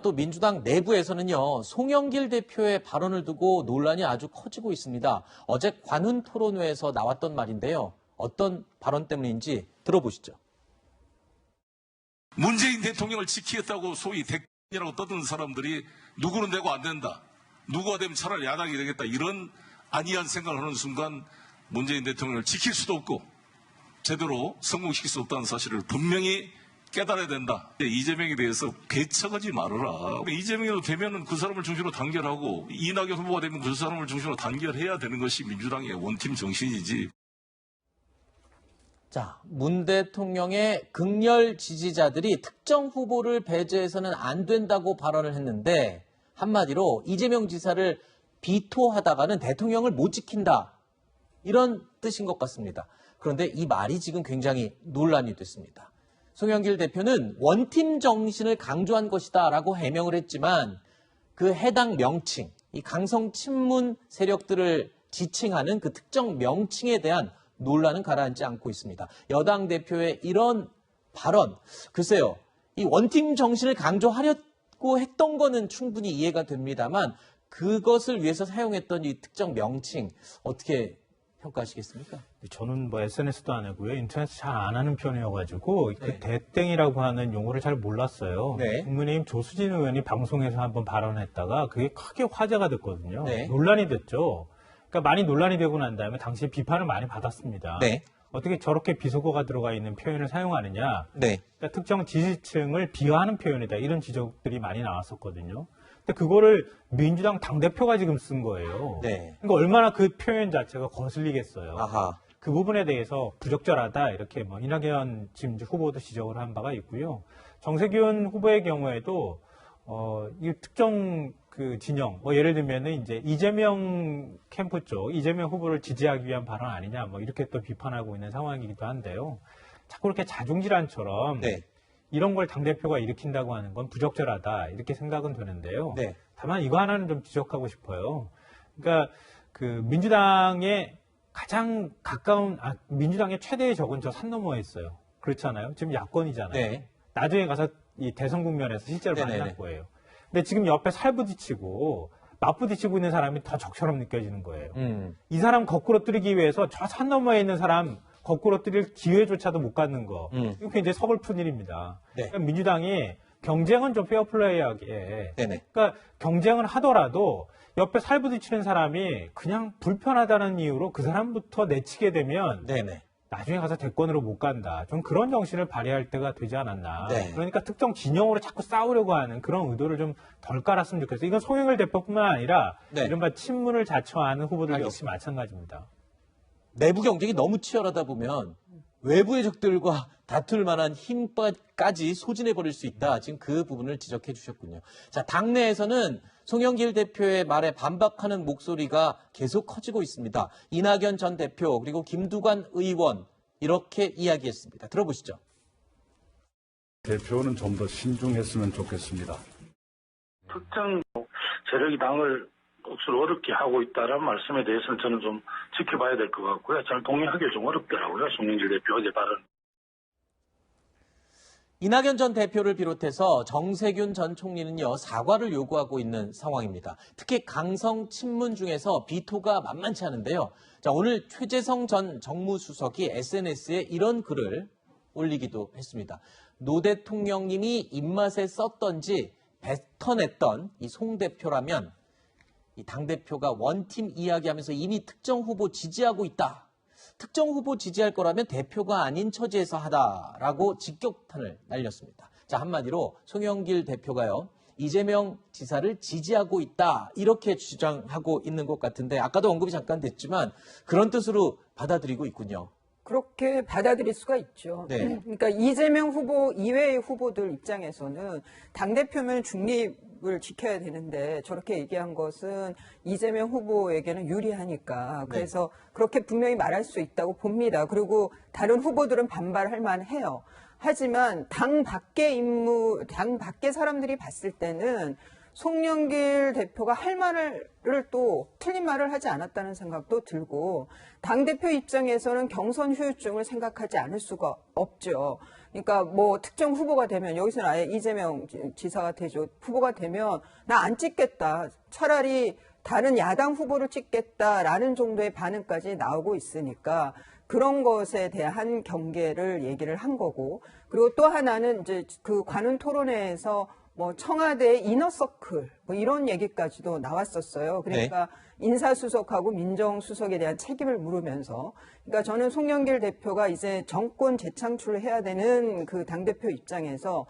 또 민주당 내부에서는요, 송영길 대표의 발언을 두고 논란이 아주 커지고 있습니다. 어제 관훈 토론회에서 나왔던 말인데요. 어떤 발언 때문인지 들어보시죠. 문재인 대통령을 지키겠다고 소위 대권이라고 떠드는 사람들이 누구는 되고 안 된다. 누구가 되면 차라리 야당이 되겠다. 이런 안이한 생각을 하는 순간 문재인 대통령을 지킬 수도 없고 제대로 성공시킬 수 없다는 사실을 분명히 깨달아야 된다. 이재명에 대해서 개척하지 말아라. 이재명이 되면 그 사람을 중심으로 단결하고 이낙연 후보가 되면 그 사람을 중심으로 단결해야 되는 것이 민주당의 원팀 정신이지. 자, 문 대통령의 극렬 지지자들이 특정 후보를 배제해서는 안 된다고 발언을 했는데 한마디로 이재명 지사를 비토하다가는 대통령을 못 지킨다. 이런 뜻인 것 같습니다. 그런데 이 말이 지금 굉장히 논란이 됐습니다. 송영길 대표는 원팀 정신을 강조한 것이다 라고 해명을 했지만 그 해당 명칭, 이 강성 친문 세력들을 지칭하는 그 특정 명칭에 대한 논란은 가라앉지 않고 있습니다. 여당 대표의 이런 발언, 글쎄요, 이 원팀 정신을 강조하려고 했던 거는 충분히 이해가 됩니다만 그것을 위해서 사용했던 이 특정 명칭 어떻게 평가하시겠습니까? 저는 뭐 SNS도 안 하고요. 인터넷 잘 안 하는 편이어가지고 네. 그 대땡이라고 하는 용어를 잘 몰랐어요. 네. 국민의힘 조수진 의원이 방송에서 한번 발언했다가 그게 크게 화제가 됐거든요. 네. 논란이 됐죠. 그러니까 많이 논란이 되고 난 다음에 당시에 비판을 많이 받았습니다. 네. 어떻게 저렇게 비속어가 들어가 있는 표현을 사용하느냐. 네. 그러니까 특정 지지층을 비하하는 표현이다. 이런 지적들이 많이 나왔었거든요. 근데 그거를 민주당 당대표가 지금 쓴 거예요. 네. 그러니까 얼마나 그 표현 자체가 거슬리겠어요. 아하. 그 부분에 대해서 부적절하다. 이렇게 뭐 이낙연 지금 후보도 지적을 한 바가 있고요. 정세균 후보의 경우에도 이 특정 그 진영, 뭐 예를 들면은 이제 이재명 캠프 쪽, 이재명 후보를 지지하기 위한 발언 아니냐, 뭐 이렇게 또 비판하고 있는 상황이기도 한데요. 자꾸 이렇게 자중질환처럼 네. 이런 걸 당대표가 일으킨다고 하는 건 부적절하다. 이렇게 생각은 되는데요. 네. 다만 이거 하나는 좀 지적하고 싶어요. 그러니까 그 민주당의 가장 가까운, 민주당의 최대의 적은 저 산 너머에 있어요. 그렇잖아요. 지금 야권이잖아요. 네. 나중에 가서 이 대선 국면에서 실제로 네네네. 만날 거예요. 근데 지금 옆에 살부딪히고 맞부딪히고 있는 사람이 더 적처럼 느껴지는 거예요. 이 사람 거꾸로 뜨리기 위해서 저 산 너머에 있는 사람 거꾸로 뜨릴 기회조차도 못 갖는 거. 이거 굉장히 서글픈 일입니다. 네. 그러니까 민주당이 경쟁은 좀 페어플레이하게. 네네. 그러니까 경쟁을 하더라도 옆에 살부딪히는 사람이 그냥 불편하다는 이유로 그 사람부터 내치게 되면 네네. 나중에 가서 대권으로 못 간다. 좀 그런 정신을 발휘할 때가 되지 않았나. 네. 그러니까 특정 진영으로 자꾸 싸우려고 하는 그런 의도를 좀 덜 깔았으면 좋겠어요. 이건 송영길 대표뿐만 아니라 네. 이른바 친문을 자처하는 후보들 알겠습니다. 역시 마찬가지입니다. 내부 경쟁이 너무 치열하다 보면 외부의 적들과 다툴 만한 힘까지 소진해버릴 수 있다. 지금 그 부분을 지적해 주셨군요. 자, 당내에서는 송영길 대표의 말에 반박하는 목소리가 계속 커지고 있습니다. 이낙연 전 대표 그리고 김두관 의원 이렇게 이야기했습니다. 들어보시죠. 대표는 좀 더 신중했으면 좋겠습니다. 특정 세력이 당을 억수로 어렵게 하고 있다는 말씀에 대해서는 저는 좀 지켜봐야 될 것 같고요. 저는 동의하기 좀 어렵더라고요. 송영길 대표 어제 발언. 이낙연 전 대표를 비롯해서 정세균 전 총리는요, 사과를 요구하고 있는 상황입니다. 특히 강성 친문 중에서 비토가 만만치 않은데요. 자, 오늘 최재성 전 정무수석이 SNS에 이런 글을 올리기도 했습니다. 노 대통령님이 입맛에 썼던지 뱉어냈던 이 송 대표라면 이 당대표가 원팀 이야기하면서 이미 특정 후보 지지하고 있다. 특정 후보 지지할 거라면 대표가 아닌 처지에서 하다라고 직격탄을 날렸습니다. 자, 한마디로 송영길 대표가요, 이재명 지사를 지지하고 있다. 이렇게 주장하고 있는 것 같은데 아까도 언급이 잠깐 됐지만 그런 뜻으로 받아들이고 있군요. 그렇게 받아들일 수가 있죠. 네. 그러니까 이재명 후보 이외의 후보들 입장에서는 당대표면 중립을 지켜야 되는데 저렇게 얘기한 것은 이재명 후보에게는 유리하니까 그래서 그렇게 분명히 말할 수 있다고 봅니다. 그리고 다른 후보들은 반발할 만해요. 하지만 당 밖의 당 밖의 사람들이 봤을 때는 송영길 대표가 할 말을 또 틀린 말을 하지 않았다는 생각도 들고 당대표 입장에서는 경선 후유증을 생각하지 않을 수가 없죠. 그러니까 뭐 특정 후보가 되면 여기서는 아예 이재명 지사가 되죠. 후보가 되면 나 안 찍겠다. 차라리 다른 야당 후보를 찍겠다라는 정도의 반응까지 나오고 있으니까 그런 것에 대한 경계를 얘기를 한 거고, 그리고 또 하나는 이제 그 관훈 토론회에서 뭐 청와대 이너서클 뭐 이런 얘기까지도 나왔었어요. 그러니까 인사수석하고 민정수석에 대한 책임을 물으면서, 그러니까 저는 송영길 대표가 이제 정권 재창출을 해야 되는 그 당대표 입장에서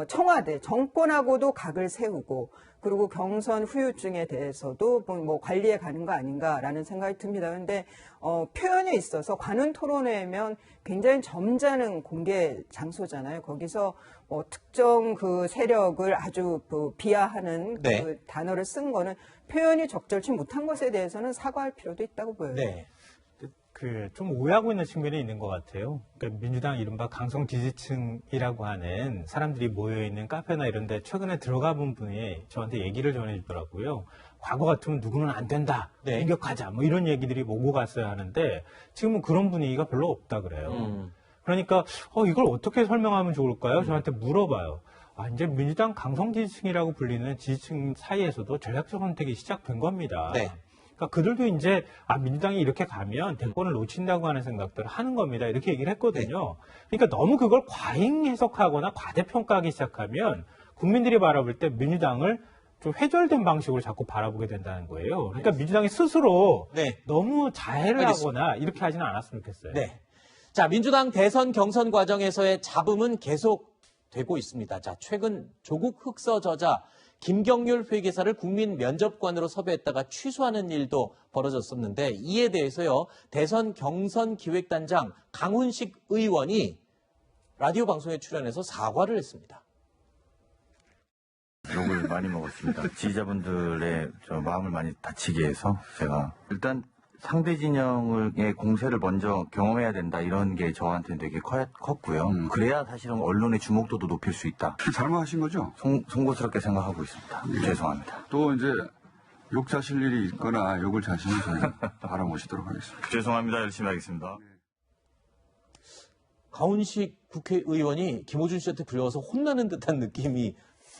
청와대 정권하고도 각을 세우고, 그리고 경선 후유증에 대해서도 뭐 관리해 가는 거 아닌가라는 생각이 듭니다. 그런데 표현에 있어서 관훈 토론회면 굉장히 점잖은 공개 장소잖아요. 거기서 특정 그 세력을 아주 비하하는 네. 그 단어를 쓴 거는 표현이 적절치 못한 것에 대해서는 사과할 필요도 있다고 보여요. 네. 좀 오해하고 있는 측면이 있는 것 같아요. 그러니까 민주당 이른바 강성 지지층이라고 하는 사람들이 모여있는 카페나 이런 데 최근에 들어가 본 분이 저한테 얘기를 전해주더라고요. 과거 같으면 누구는 안 된다, 네. 공격하자, 뭐 이런 얘기들이 오고 갔어야 하는데 지금은 그런 분위기가 별로 없다 그래요. 그러니까 이걸 어떻게 설명하면 좋을까요? 저한테 물어봐요. 이제 민주당 강성 지지층이라고 불리는 지지층 사이에서도 전략적 선택이 시작된 겁니다. 네. 그러니까 그들도 이제 민주당이 이렇게 가면 대권을 놓친다고 하는 생각들을 하는 겁니다. 이렇게 얘기를 했거든요. 그러니까 너무 그걸 과잉 해석하거나 과대평가하기 시작하면 국민들이 바라볼 때 민주당을 좀 회절된 방식으로 자꾸 바라보게 된다는 거예요. 그러니까 민주당이 스스로 네. 너무 자해를 알겠습니다. 하거나 이렇게 하지는 않았으면 좋겠어요. 네. 자, 민주당 대선 경선 과정에서의 잡음은 계속되고 있습니다. 자, 최근 조국 흑서 저자 김경률 회계사를 국민 면접관으로 섭외했다가 취소하는 일도 벌어졌었는데, 이에 대해서요, 대선 경선 기획단장 강훈식 의원이 라디오 방송에 출연해서 사과를 했습니다. 욕을 많이 먹었습니다. 지지자분들의 마음을 많이 다치게 해서 제가 일단 상대 진영의 공세를 먼저 경험해야 된다, 이런 게 저한테는 되게 컸고요. 그래야 사실은 언론의 주목도도 높일 수 있다. 잘못하신 거죠? 송구스럽게 생각하고 있습니다. 죄송합니다. 또 이제 욕 자실 일이 있거나 욕을 자시면 저희 바라보시도록 하겠습니다. 죄송합니다. 열심히 하겠습니다. 강훈식 국회의원이 김호준 씨한테 불려와서 혼나는 듯한 느낌이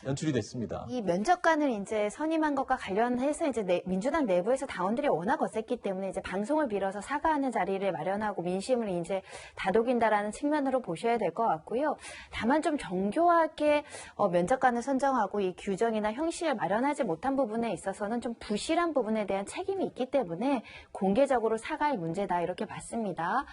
연출이 됐습니다. 이 면접관을 이제 선임한 것과 관련해서 이제 민주당 내부에서 당원들이 워낙 어쨌기 때문에 이제 방송을 빌어서 사과하는 자리를 마련하고 민심을 이제 다독인다라는 측면으로 보셔야 될 것 같고요. 다만 좀 정교하게 면접관을 선정하고 이 규정이나 형식을 마련하지 못한 부분에 있어서는 좀 부실한 부분에 대한 책임이 있기 때문에 공개적으로 사과할 문제다, 이렇게 봤습니다.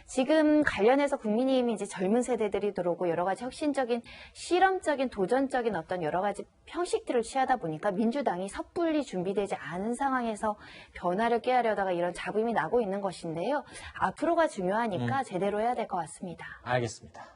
지금 관련해서 국민의힘이 이제 젊은 세대들이 들어오고 여러 가지 혁신적인, 실험적인, 도전적인 어떤 여러 가지 형식들을 취하다 보니까 민주당이 섣불리 준비되지 않은 상황에서 변화를 꾀하려다가 이런 잡음이 나고 있는 것인데요. 앞으로가 중요하니까 제대로 해야 될 것 같습니다. 알겠습니다.